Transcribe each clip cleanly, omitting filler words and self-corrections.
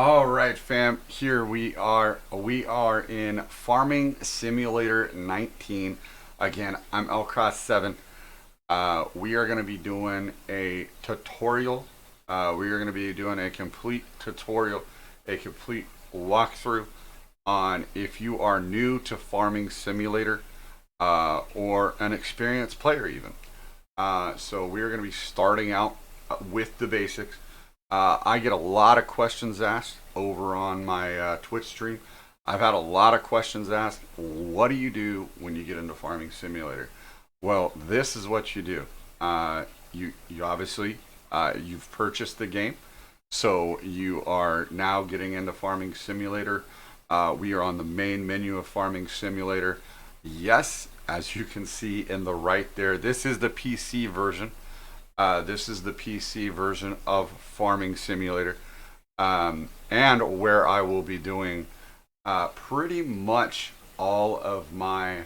All right, fam. Here we are. We are in Farming Simulator 19. Again, I'm Elcross7. We are going to be doing a tutorial. We are going to be doing a complete tutorial, a complete walkthrough on if you are new to Farming Simulator or an experienced player even. So we are going to be starting out with the basics. I get a lot of questions asked over on my Twitch stream. I've had a lot of questions asked. What do you do when you get into Farming Simulator? Well, this is what you do. You obviously you've purchased the game, so you are now getting into Farming Simulator. We are on the main menu of Farming Simulator. Yes, as you can see in the right there, this is the PC version. This is the PC version of Farming Simulator, and where I will be doing pretty much all of my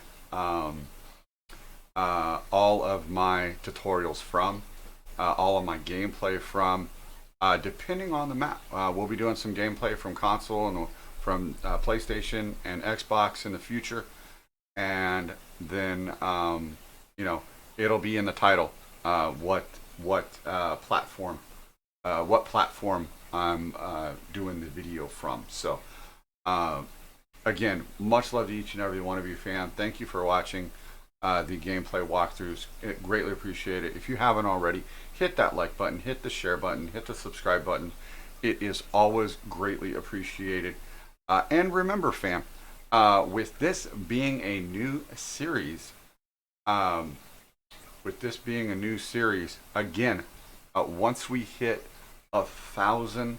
tutorials from, all of my gameplay from, depending on the map. We'll be doing some gameplay from console and from PlayStation and Xbox in the future, and then it'll be in the title what platform I'm doing the video from. So again, much love to each and every one of you, fam. Thank you for watching the gameplay walkthroughs. Greatly appreciate it. If you haven't already, hit that like button, hit the share button, hit the subscribe button. It is always greatly appreciated. And remember, fam, with this being a new series, again, once we hit 1,000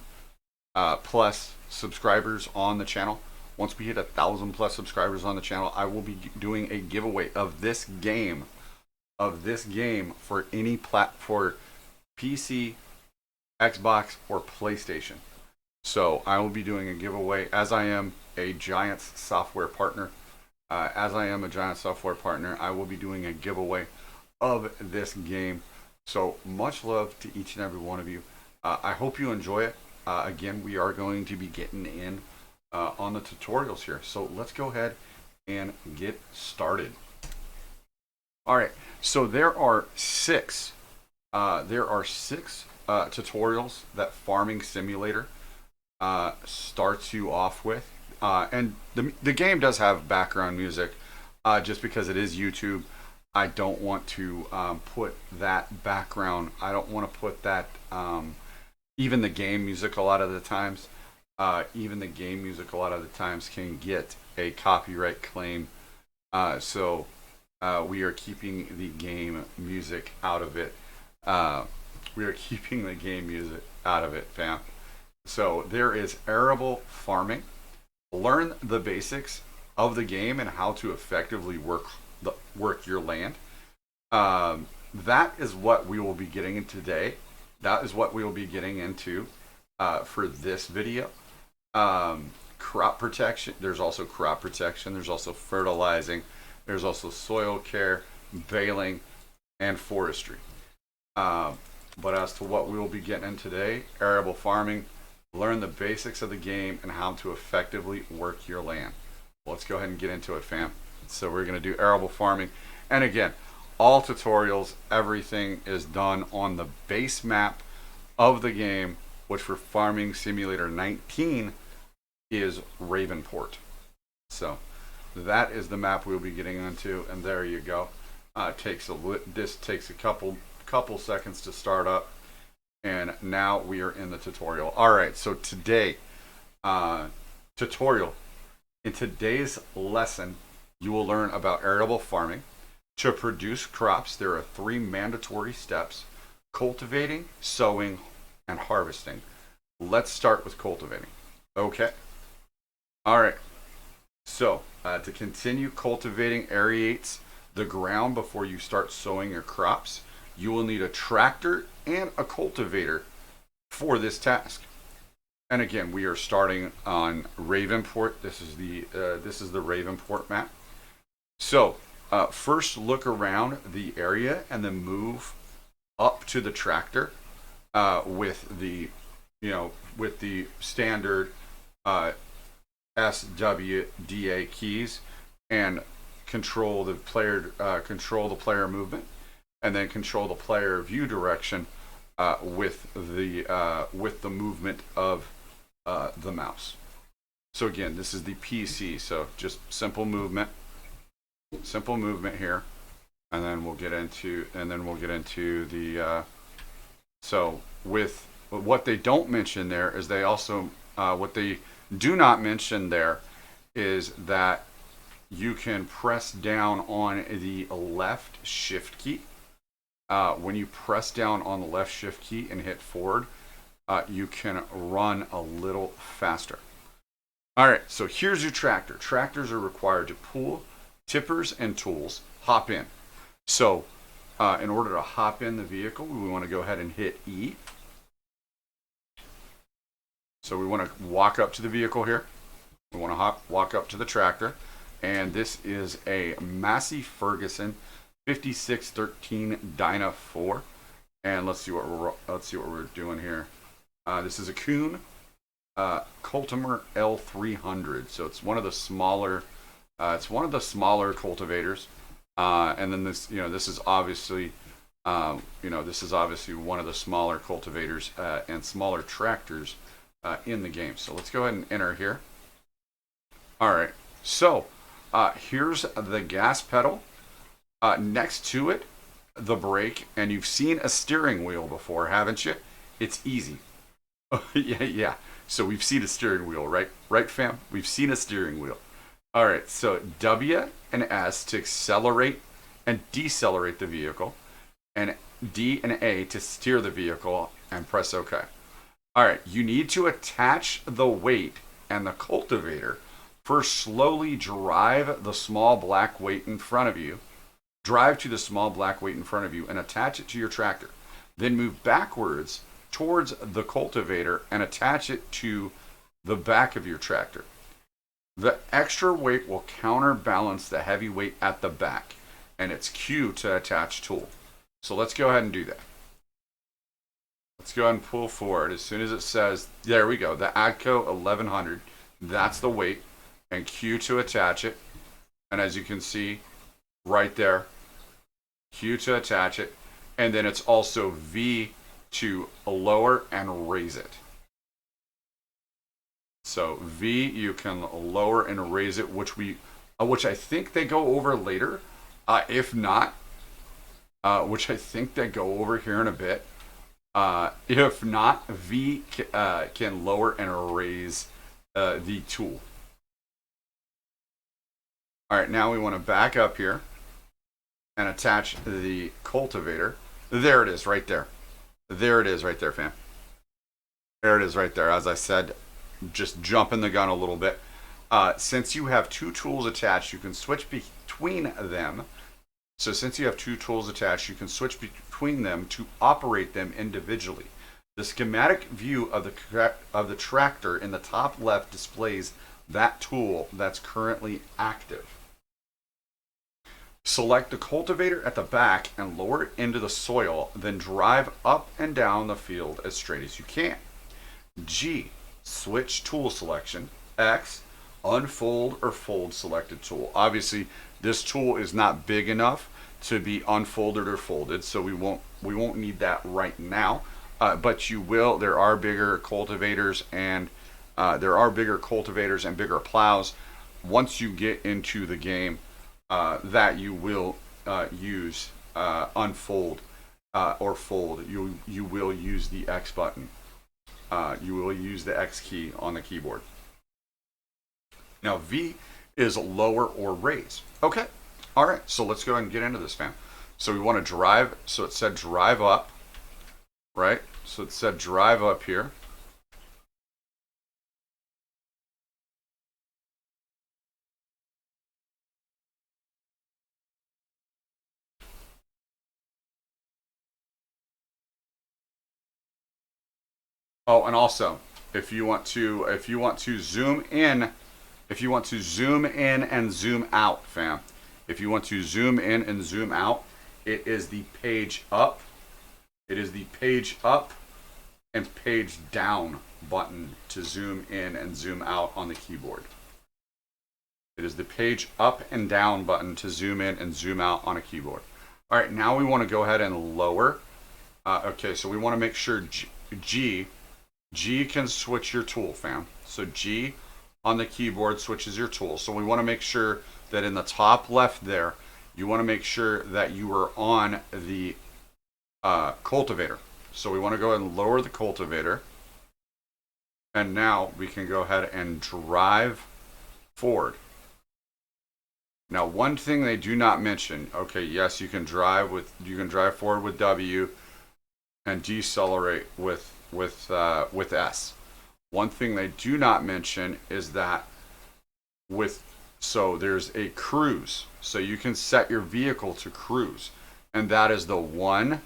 plus subscribers on the channel, once we hit 1,000 plus subscribers on the channel, I will be doing a giveaway of this game, for any for PC, Xbox, or PlayStation. So I will be doing a giveaway as I am a Giants software partner. I will be doing a giveaway of this game. So much love to each and every one of you. I hope you enjoy it. Again, we are going to be getting in on the tutorials here. So let's go ahead and get started. All right. So there are six tutorials that Farming Simulator starts you off with. And the game does have background music, just because it is YouTube. I don't want to put that background. I don't want to put that. Even the game music a lot of the times, can get a copyright claim. So we are keeping the game music out of it. Fam. So there is arable farming. Learn the basics of the game and how to effectively work your land. That is what we will be getting into today. That is what we will be getting into for this video. Crop protection. There's also crop protection. There's also fertilizing. There's also soil care, baling, and forestry. But as to what we will be getting in today, arable farming. Learn the basics of the game and how to effectively work your land. Let's go ahead and get into it, fam. So we're going to do arable farming. And again, all tutorials, everything is done on the base map of the game, which for Farming Simulator 19 is Ravenport. So that is the map we'll be getting into, and there you go. This takes a couple seconds to start up. And now we are in the tutorial. All right, so today, in today's lesson, you will learn about arable farming. To produce crops, there are 3 mandatory steps: cultivating, sowing, and harvesting. Let's start with cultivating. Okay. All right. So to continue, cultivating aerates the ground before you start sowing your crops. You will need a tractor and a cultivator for this task. And again, we are starting on Ravenport. This is the Ravenport map. So first, look around the area and then move up to the tractor with the with the standard SWDA keys, and control the player movement, and then control the player view direction with the movement of the mouse. So again, this is the PC. So just simple movement here, and then we'll get into the. So with what they don't mention there is they also what they do not mention there is that you can press down on the left shift key. When you press down on the left shift key and hit forward, you can run a little faster. All right, so here's your tractor. Tractors are required to pull, tippers, and tools. Hop in. So in order to hop in the vehicle, we want to go ahead and hit E. So we want to walk up to the vehicle here. We want to walk up to the tractor. And this is a Massey Ferguson 5613 Dyna 4. And let's see what we're doing here. This is a Kuhn Cultimer L300. So it's one of the smaller cultivators. And then this is obviously one of the smaller cultivators and smaller tractors in the game. So let's go ahead and enter here. All right. So here's the gas pedal. Next to it, the brake, and you've seen a steering wheel before, haven't you? It's easy. Yeah. So we've seen a steering wheel, right? Right, fam? We've seen a steering wheel. All right. So W and S to accelerate and decelerate the vehicle, and D and A to steer the vehicle, and press OK. All right. You need to attach the weight and the cultivator. First, slowly drive the small black weight in front of you. Drive to the small black weight in front of you and attach it to your tractor. Then move backwards towards the cultivator and attach it to the back of your tractor. The extra weight will counterbalance the heavy weight at the back, and it's Q to attach tool. So let's go ahead and do that. Let's go ahead and pull forward. As soon as it says, there we go, the AGCO 1100, that's the weight, and Q to attach it. And as you can see right there, Q to attach it, and then it's also V to lower and raise it. So V, you can lower and raise it, which I think they go over later. If not, which I think they go over here in a bit. If not, V can lower and raise the tool. All right, now we want to back up here and attach the cultivator. There it is right there. There it is right there, fam. There it is right there. As I said, just jumping the gun a little bit. Since you have two tools attached, you can switch between them. So since you have two tools attached, you can switch between them to operate them individually. The schematic view of the tractor in the top left displays that tool that's currently active. Select the cultivator at the back and lower it into the soil, then drive up and down the field as straight as you can. G, switch tool selection. X, unfold or fold selected tool. Obviously, this tool is not big enough to be unfolded or folded, so we won't need that right now. But you will. There are bigger cultivators and bigger plows once you get into the game that you will use unfold or fold. You will use the X button. You will use the X key on the keyboard. Now V is lower or raise. Okay. All right. So let's go ahead and get into this, fam. So we want to drive. So it said drive up, right? So it said drive up here. Oh, and also, if you want to zoom in and zoom out, fam. If you want to zoom in and zoom out, it is the page up. It is the page up and page down button to zoom in and zoom out on the keyboard. It is the page up and down button to zoom in and zoom out on a keyboard. All right, now we want to go ahead and lower. Okay, so we want to make sure G can switch your tool, fam. So G on the keyboard switches your tool. So we want to make sure that in the top left there, you want to make sure that you are on the cultivator. So we want to go ahead and lower the cultivator. And now we can go ahead and drive forward. Now, one thing they do not mention, okay, yes, you can drive forward with W and decelerate with S. One thing they do not mention is that so there's a cruise. So you can set your vehicle to cruise, and that is the one.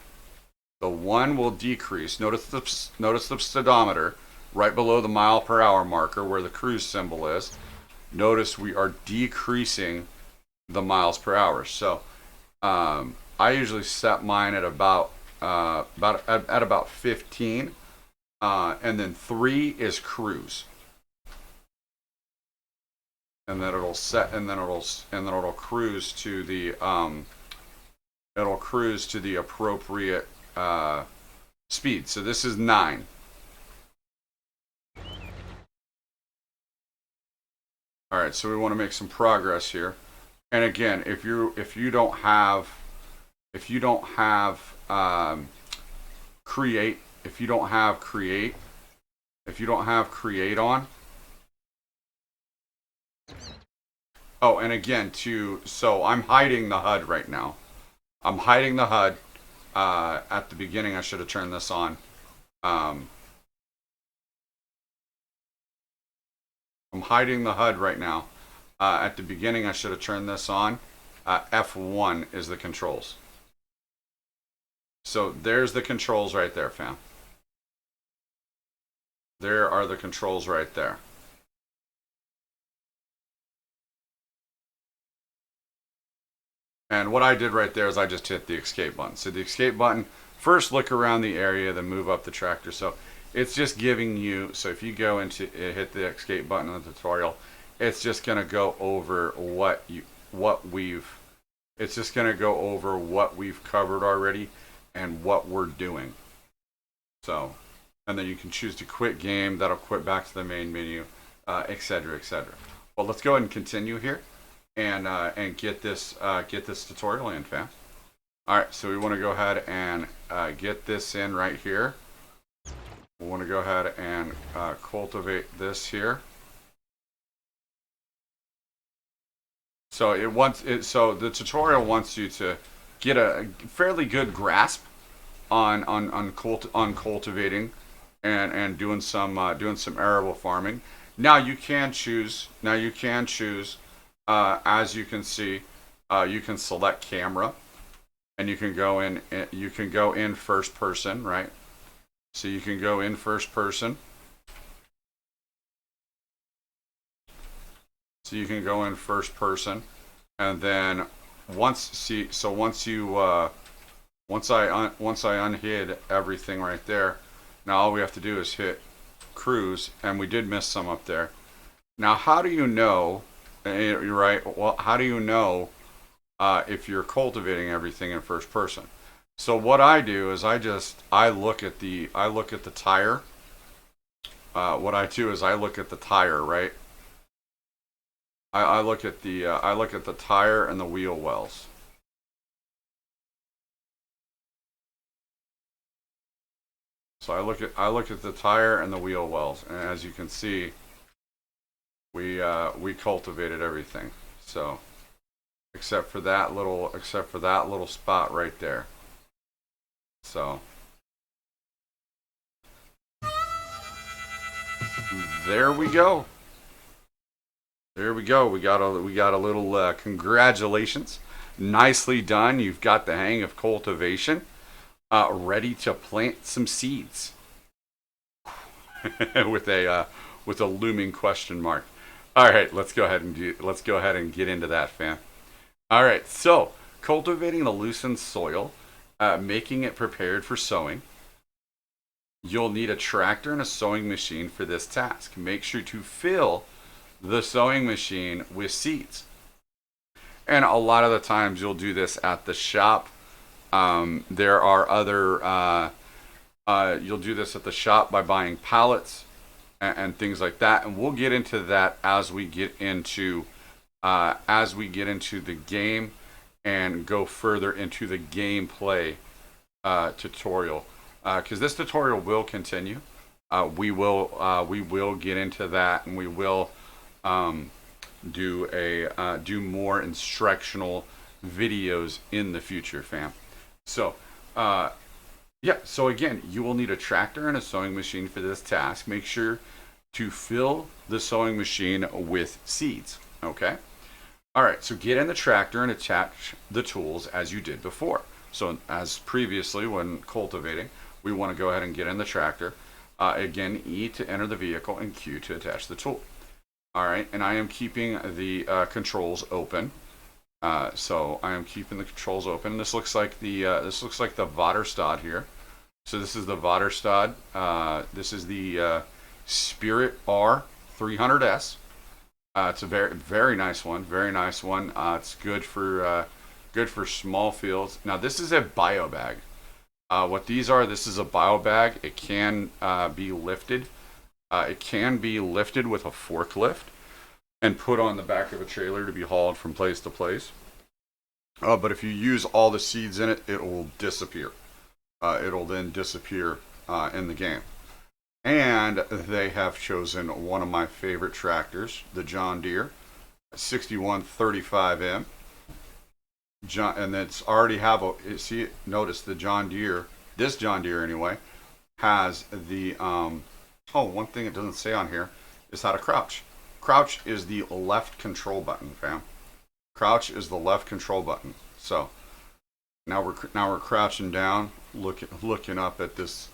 The one will decrease. Notice the speedometer right below the mile per hour marker where the cruise symbol is. Notice we are decreasing the miles per hour. So I usually set mine at about 15, and then 3 is cruise, and then it'll set, and then it'll cruise to the appropriate speed. So this is 9. All right, so we want to make some progress here. And again, if you don't have create on. Oh, and again, so I'm hiding the HUD right now. I'm hiding the HUD. At the beginning, I should have turned this on. I'm hiding the HUD right now. At the beginning, I should have turned this on. F1 is the controls. So there's the controls right there, fam. There are the controls right there. And what I did right there is I just hit the escape button. So the escape button, first look around the area, then move up the tractor. So it's just giving you, so if you go into hit the escape button in the tutorial, it's just going to go over what we've covered already and what we're doing. So, and then you can choose to quit game. That'll quit back to the main menu, etc., etc. Well, let's go ahead and continue here, and get this tutorial in, fam. All right, so we want to go ahead and get this in right here. We want to go ahead and cultivate this here. So so the tutorial wants you to get a fairly good grasp on cultivating and doing some arable farming. Now you can choose. As you can see, you can select camera, and you can go in. You can go in first person, right? So you can go in first person. So you can go in first person, and then once I unhid everything right there, now all we have to do is hit cruise, and we did miss some up there. Now, how do you know? You're right. Well, how do you know if you're cultivating everything in first person? So what I do is I look at the tire. What I do is I look at the tire, right? I look at the tire and the wheel wells. So I look at the tire and the wheel wells, and as you can see, we cultivated everything. So except for that little spot right there. So there we go. There we go. We got a little congratulations. Nicely done. You've got the hang of cultivation. Ready to plant some seeds. with a looming question mark. All right, let's go ahead and get into that, fam. All right, so cultivating the loosened soil, making it prepared for sowing. You'll need a tractor and a sewing machine for this task. Make sure to fill the sewing machine with seeds. And a lot of the times you'll do this at the shop. There are other, you'll do this at the shop by buying pallets and things like that. And we'll get into that as we get into the game and go further into the gameplay tutorial. Because this tutorial will continue. We will get into that, and we will do more instructional videos in the future, fam. So yeah, so again, you will need a tractor and a sewing machine for this task. Make sure to fill the sewing machine with seeds. Okay. All right, so get in the tractor and attach the tools as you did before. So as previously when cultivating, we want to go ahead and get in the tractor. Again, E to enter the vehicle and Q to attach the tool. All right, and I am keeping the controls open. So I am keeping the controls open. This looks like the Vaterstad here. So this is the Vaterstad. This is the Spirit R 300S. It's a very nice one. Very nice one. It's good for small fields. Now this is a bio bag. What these are, this is a bio bag. It can be lifted. It can be lifted with a forklift and put on the back of a trailer to be hauled from place to place. But if you use all the seeds in it, it will disappear. It'll then disappear in the game. And they have chosen one of my favorite tractors, the John Deere 6135M. And it's already notice the John Deere, this John Deere anyway, has the, one thing it doesn't say on here is how to crouch. Crouch is the left control button, fam. Crouch is the left control button. So now we're crouching down, looking up at this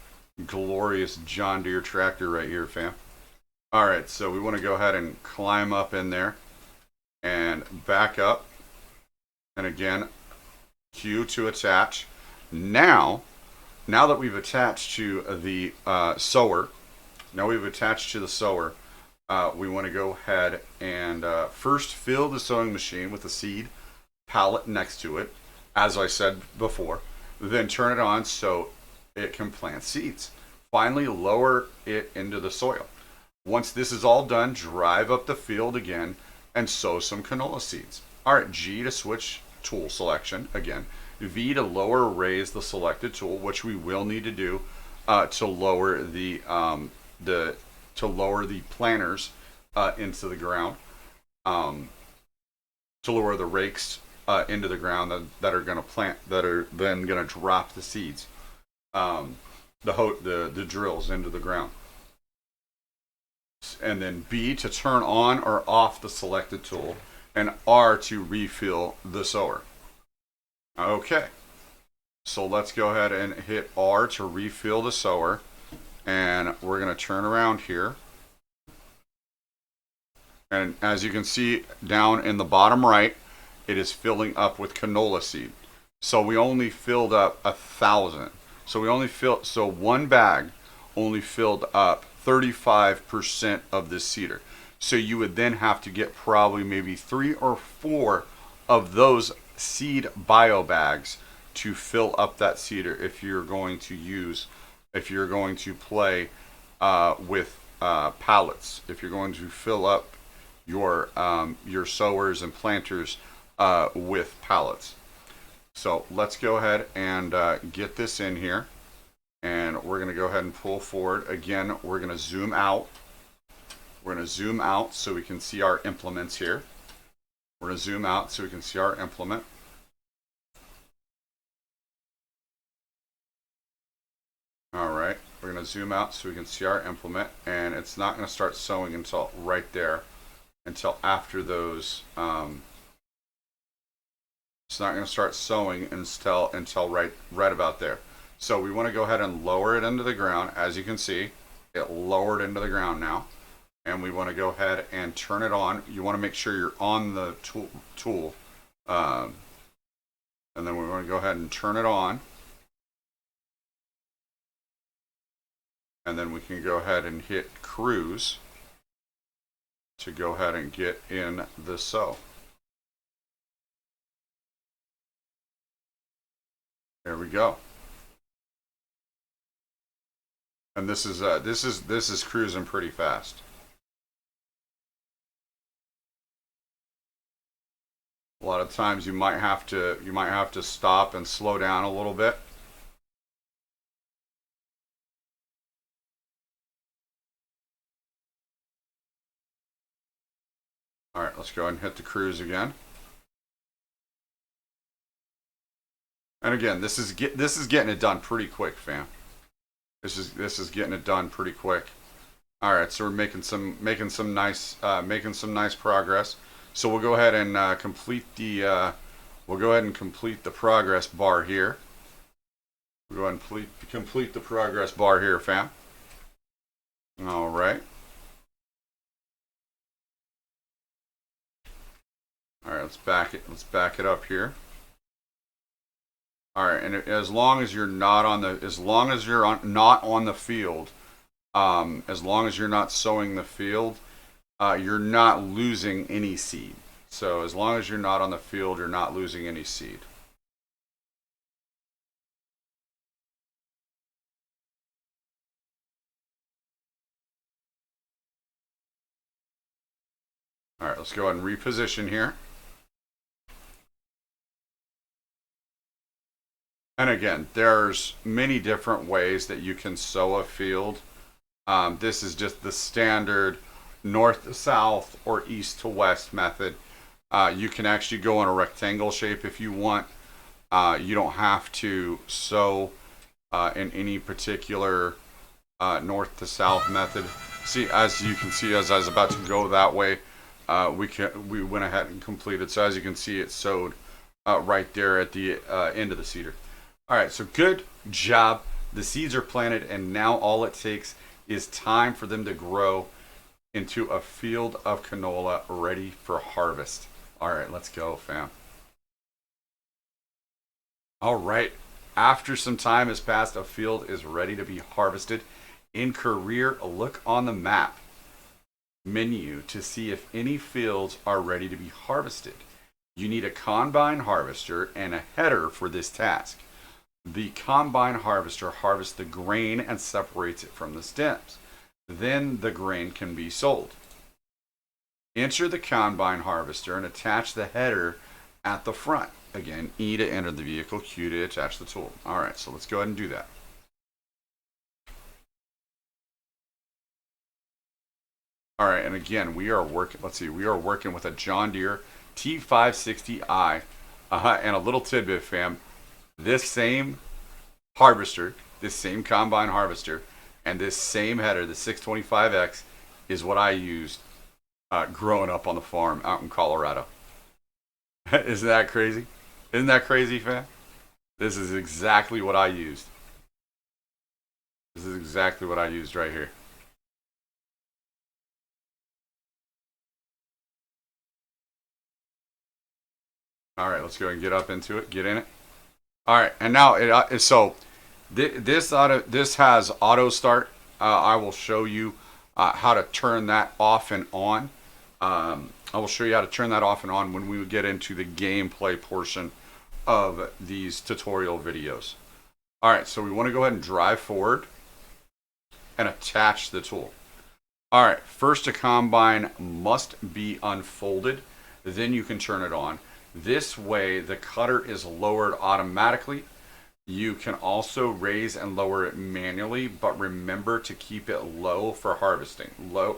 glorious John Deere tractor right here, fam. All right, so we want to go ahead and climb up in there and back up. And again, Q to attach. Now that we've attached to the sower, we want to go ahead and first fill the sewing machine with a seed pallet next to it, as I said before. Then turn it on so it can plant seeds. Finally, lower it into the soil. Once this is all done, drive up the field again and sow some canola seeds. All right, G to switch tool selection again. V to lower or raise the selected tool, which we will need to do to lower the planters into the ground, to lower the rakes into the ground that are going to plant, that are then going to drop the seeds, the drills into the ground. And then B to turn on or off the selected tool, and R to refill the sower. Okay, so let's go ahead and hit R to refill the sower, and we're going to turn around here. And as you can see down in the bottom right, it is filling up with canola seed. So we only filled up 1,000. So one bag only filled up 35% of this seeder. So you would then have to get probably maybe 3 or 4 of those seed bio bags to fill up that seeder if you're going to play with pallets, if you're going to fill up your sowers and planters with pallets. So let's go ahead and get this in here, and we're going to go ahead and pull forward. Again, we're going to zoom out. We're going to zoom out so we can see our implements here. We're going to zoom out so we can see our implement. All right, we're going to zoom out so we can see our implement, and it's not going to start sewing until right there, until after those. It's not going to start sewing until right about there. So we want to go ahead and lower it into the ground. As you can see, it lowered into the ground now. And we want to go ahead and turn it on. You want to make sure you're on the tool. And then we want to go ahead and turn it on. And then we can go ahead and hit cruise to go ahead and get in the sow. There we go. And this is cruising pretty fast. A lot of times you might have to stop and slow down a little bit. All right, let's go ahead and hit the cruise again. And again, this is getting it done pretty quick, fam. This is getting it done pretty quick. All right, so we're making some nice progress. So we'll go ahead and complete the progress bar here. We'll go ahead and complete the progress bar here, fam. All right. All right, let's back it up here. All right, and as long as you're not on the field, as long as you're not sowing the field, you're not losing any seed. So as long as you're not on the field, you're not losing any seed. All right, let's go ahead and reposition here. And again, there's many different ways that you can sow a field. This is just the standard north to south or east to west method. You can actually go in a rectangle shape if you want. You don't have to sow in any particular north to south method. See, as you can see, as I was about to go that way, we went ahead and completed. So as you can see, it sowed right there at the end of the seeder. All right, so good job. The seeds are planted, and now all it takes is time for them to grow into a field of canola ready for harvest. All right, let's go, fam. All right, after some time has passed, a field is ready to be harvested. In Career, look on the map menu to see if any fields are ready to be harvested. You need a combine harvester and a header for this task. The combine harvester harvests the grain and separates it from the stems. Then the grain can be sold. Enter the combine harvester and attach the header at the front. Again, E to enter the vehicle, Q to attach the tool. All right, so let's go ahead and do that. All right, and again, we are working with a John Deere T560i. And a little tidbit, fam. This same harvester, this same combine harvester, and this same header, the 625X, is what I used growing up on the farm out in Colorado. Isn't that crazy? Isn't that crazy, fam? This is exactly what I used. This is exactly what I used right here. All right, let's go and get up into it, get in it. All right, and now this has auto start. I will show you how to turn that off and on. I will show you how to turn that off and on when we get into the gameplay portion of these tutorial videos. All right, so we want to go ahead and drive forward and attach the tool. All right, first a combine must be unfolded, then you can turn it on. This way the cutter is lowered automatically. You can also raise and lower it manually, but remember to keep it low for harvesting. Low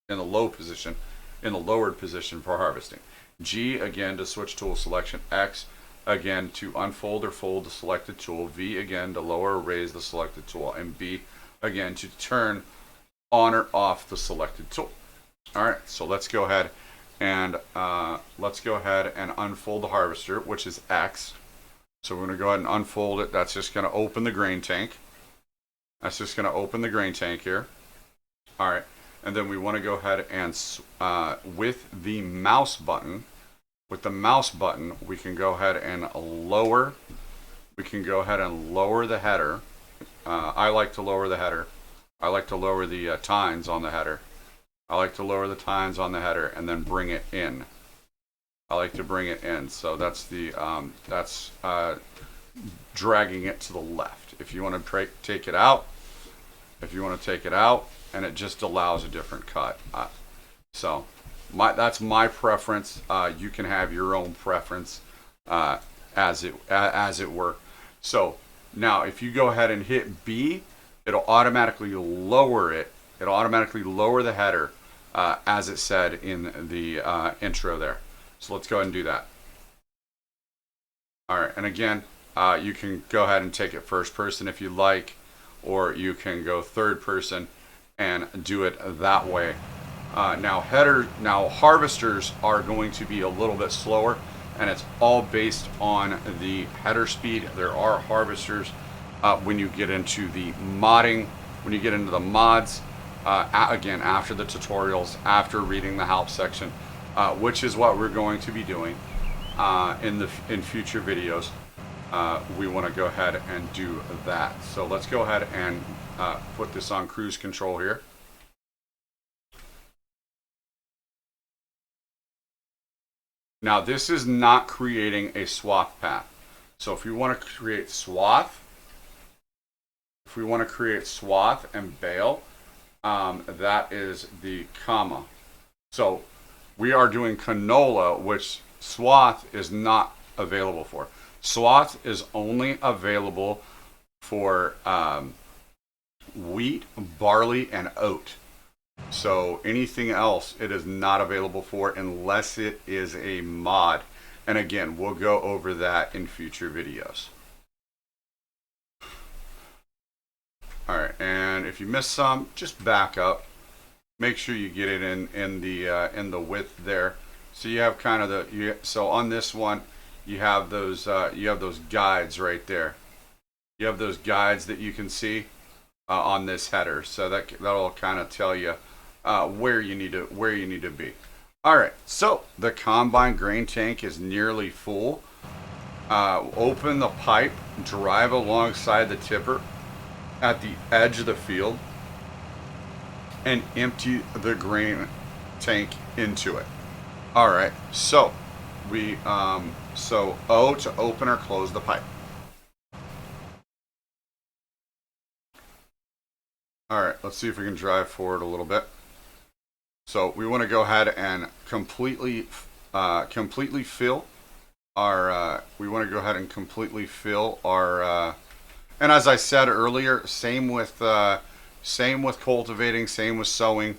in the low position, in the lowered position for harvesting. G again to switch tool selection. X again to unfold or fold the selected tool. V again to lower or raise the selected tool. And B again to turn on or off the selected tool. All right, so let's go ahead and unfold the harvester, which is X. So we're going to go ahead and unfold it. That's just going to open the grain tank. That's just going to open the grain tank here. All right, and then we want to go ahead and with the mouse button, we can go ahead and lower. We can go ahead and lower the header. I like to lower the header. I like to lower the tines on the header. I like to lower the tines on the header and then bring it in. I like to bring it in. So that's the dragging it to the left. If you want to take it out, and it just allows a different cut. So that's my preference. You can have your own preference as it were. So now if you go ahead and hit B, it'll automatically lower it. It'll automatically lower the header as it said in the intro there. So let's go ahead and do that. All right, and again, you can go ahead and take it first person if you like, or you can go third person and do it that way. Now harvesters are going to be a little bit slower, and it's all based on the header speed. There are harvesters when you get into the modding, when you get into the mods, again, after the tutorials, after reading the help section, which is what we're going to be doing in future videos. We want to go ahead and do that. So let's go ahead and put this on cruise control here. Now this is not creating a swath path. So if we want to create swath, and bale, that is the comma. So we are doing canola, which swath is not available for. Swath is only available for wheat, barley, and oat. So anything else it is not available for unless it is a mod. And again, we'll go over that in future videos. All right, and if you miss some, just back up. Make sure you get it in the width there. So you have kind of so on this one, you have those guides right there. You have those guides that you can see on this header. So that'll kind of tell you where you need to be. All right. So the combine grain tank is nearly full. Open the pipe, drive alongside the tipper at the edge of the field, and empty the grain tank into it. All right. So we so O to open or close the pipe. All right, let's see if we can drive forward a little bit. So we want to go ahead and completely fill our. And as I said earlier, same with cultivating, same with sowing.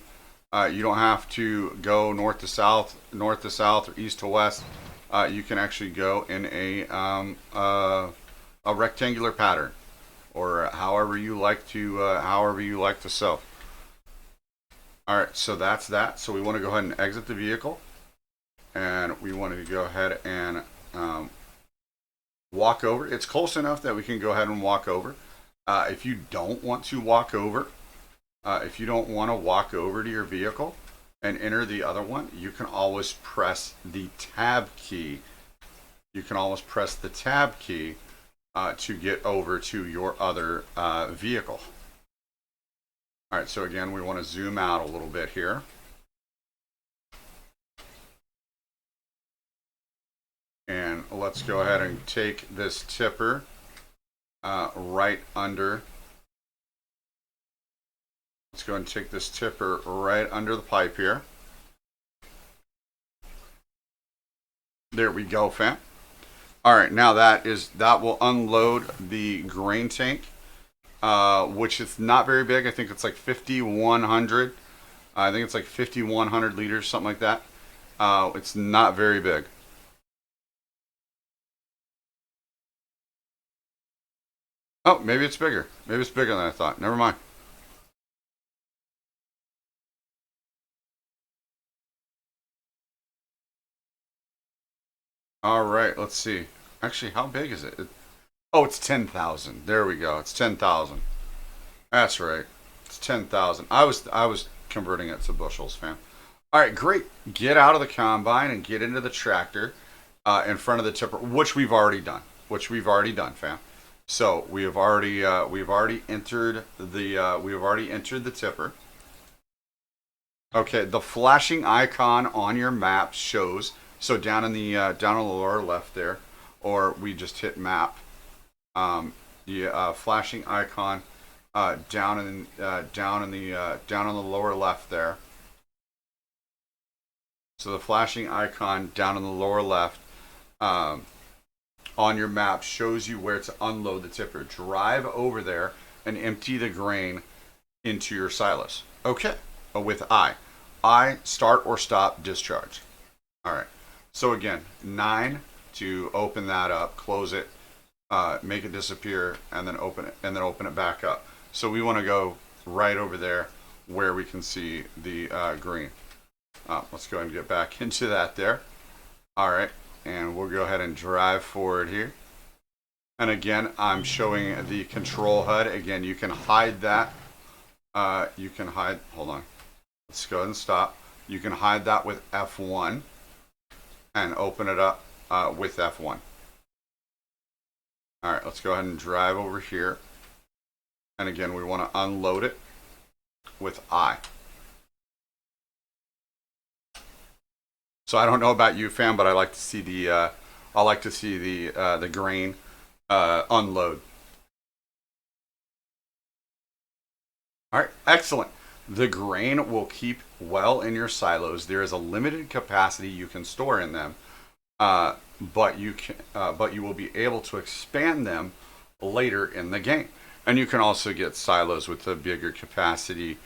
You don't have to go north to south, or east to west. You can actually go in a rectangular pattern, or however you like to sow. All right, so that's that. So we want to go ahead and exit the vehicle, and we want to go ahead and walk over. It's close enough that we can go ahead and walk over. If you don't want to walk over, to your vehicle and enter the other one, you can always press the tab key. To get over to your other vehicle. All right, so again, we want to zoom out a little bit here. And let's go ahead and take this tipper right under. Let's go and take this tipper right under the pipe here. There we go, fam. All right, now that will unload the grain tank, which is not very big. I think it's like 5,100. I think it's like 5,100 liters, something like that. It's not very big. Oh, maybe it's bigger. Maybe it's bigger than I thought. Never mind. All right, let's see. Actually, how big is it? Oh, it's 10,000. There we go. It's 10,000. That's right. It's 10,000. I was converting it to bushels, fam. All right, great. Get out of the combine and get into the tractor in front of the tipper, which we've already done. Fam. So we've already entered the tipper. Okay, the flashing icon on your map shows, so down in the lower left there, or we just hit map. The flashing icon down in the lower left there. So the flashing icon down in the lower left on your map shows you where to unload the tipper. Drive over there and empty the grain into your silos. Okay, with I start or stop discharge. All right. So again, 9 to open that up, close it, make it disappear, and then open it back up. So we want to go right over there where we can see the green. Let's go ahead and get back into that there. All right, and we'll go ahead and drive forward here. And again, I'm showing the control HUD. Again, you can hide that. Hold on. Let's go ahead and stop. You can hide that with F1 and open it up with F1. All right, let's go ahead and drive over here. And again, we want to unload it with I. So I don't know about you, fam, but I like to see the grain unload. All right, excellent. The grain will keep well in your silos. There is a limited capacity you can store in them, but you will be able to expand them later in the game. And you can also get silos with a bigger capacity,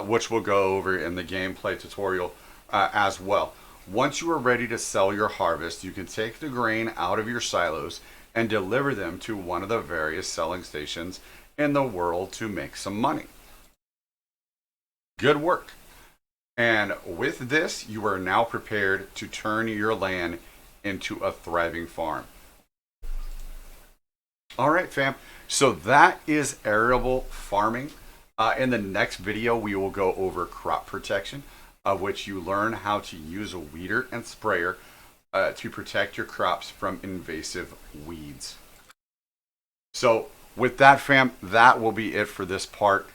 which we'll go over in the gameplay tutorial as well. Once you are ready to sell your harvest, you can take the grain out of your silos and deliver them to one of the various selling stations in the world to make some money. Good work. And with this, you are now prepared to turn your land into a thriving farm. All right, fam. So that is arable farming. In the next video, we will go over crop protection, of which you learn how to use a weeder and sprayer to protect your crops from invasive weeds. So with that, fam, that will be it for this part.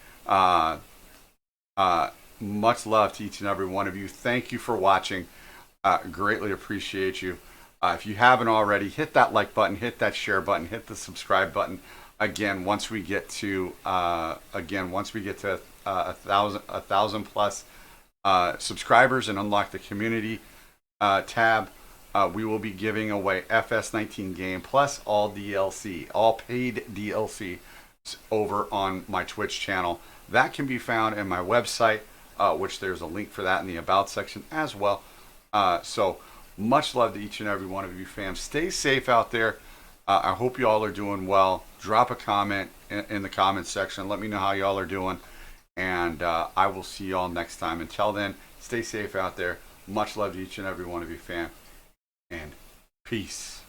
Much love to each and every one of you. Thank you for watching. Greatly appreciate you. If you haven't already, hit that like button, hit that share button, hit the subscribe button. Again, once we get to a thousand plus subscribers and unlock the community tab, we will be giving away FS19 game plus all DLC, all paid DLC over on my Twitch channel. That can be found in my website, which there's a link for that in the About section as well. So much love to each and every one of you, fam. Stay safe out there. I hope you all are doing well. Drop a comment in the comment section. Let me know how y'all are doing. And I will see y'all next time. Until then, stay safe out there. Much love to each and every one of you, fam. And peace.